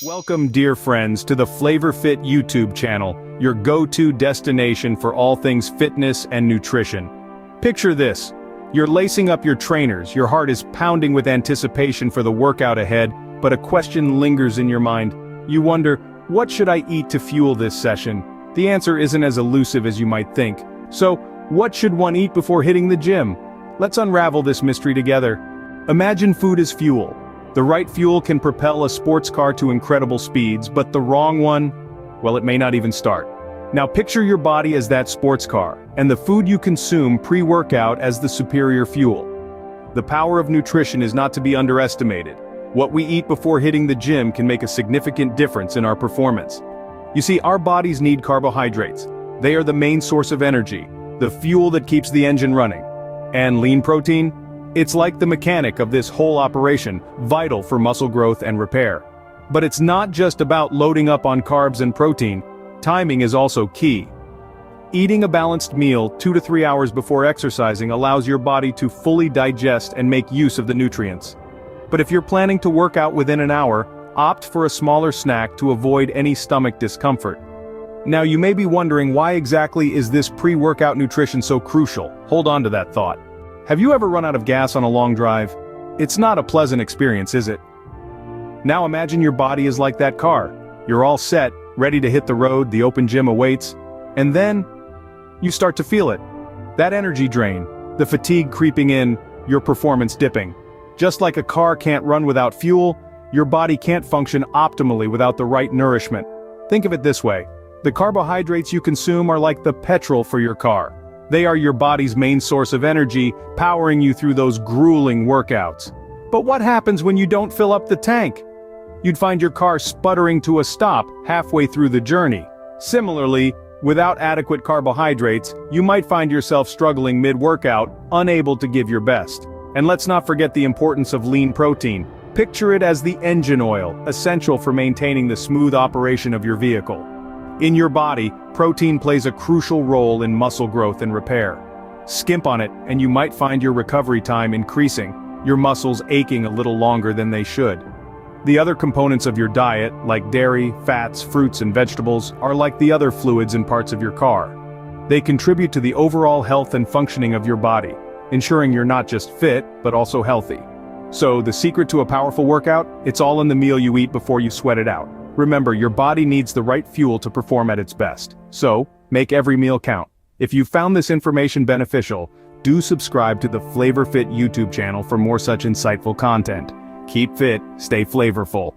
Welcome, dear friends, to the Flavor Fit YouTube channel, your go-to destination for all things fitness and nutrition. Picture this. You're lacing up your trainers, your heart is pounding with anticipation for the workout ahead, but a question lingers in your mind. You wonder, what should I eat to fuel this session? The answer isn't as elusive as you might think. So, what should one eat before hitting the gym? Let's unravel this mystery together. Imagine food as fuel. The right fuel can propel a sports car to incredible speeds, but the wrong one, well, it may not even start. Now picture your body as that sports car, and the food you consume pre-workout as the superior fuel. The power of nutrition is not to be underestimated. What we eat before hitting the gym can make a significant difference in our performance. You see, our bodies need carbohydrates. They are the main source of energy, the fuel that keeps the engine running. And lean protein? It's like the mechanic of this whole operation, vital for muscle growth and repair. But it's not just about loading up on carbs and protein. Timing is also key. Eating a balanced meal 2 to 3 hours before exercising allows your body to fully digest and make use of the nutrients. But if you're planning to work out within an hour, opt for a smaller snack to avoid any stomach discomfort. Now you may be wondering, why exactly is this pre-workout nutrition so crucial? Hold on to that thought. Have you ever run out of gas on a long drive? It's not a pleasant experience, is it? Now imagine your body is like that car. You're all set, ready to hit the road, the open gym awaits, and then you start to feel it. That energy drain, the fatigue creeping in, your performance dipping. Just like a car can't run without fuel, your body can't function optimally without the right nourishment. Think of it this way. The carbohydrates you consume are like the petrol for your car. They are your body's main source of energy, powering you through those grueling workouts. But what happens when you don't fill up the tank? You'd find your car sputtering to a stop halfway through the journey. Similarly, without adequate carbohydrates, you might find yourself struggling mid-workout, unable to give your best. And let's not forget the importance of lean protein. Picture it as the engine oil, essential for maintaining the smooth operation of your vehicle. In your body, protein plays a crucial role in muscle growth and repair. Skimp on it, and you might find your recovery time increasing, your muscles aching a little longer than they should. The other components of your diet, like dairy, fats, fruits, and vegetables, are like the other fluids and parts of your car. They contribute to the overall health and functioning of your body, ensuring you're not just fit, but also healthy. So, the secret to a powerful workout? It's all in the meal you eat before you sweat it out. Remember, your body needs the right fuel to perform at its best. So, make every meal count. If you found this information beneficial, do subscribe to the Flavor Fit YouTube channel for more such insightful content. Keep fit, stay flavorful.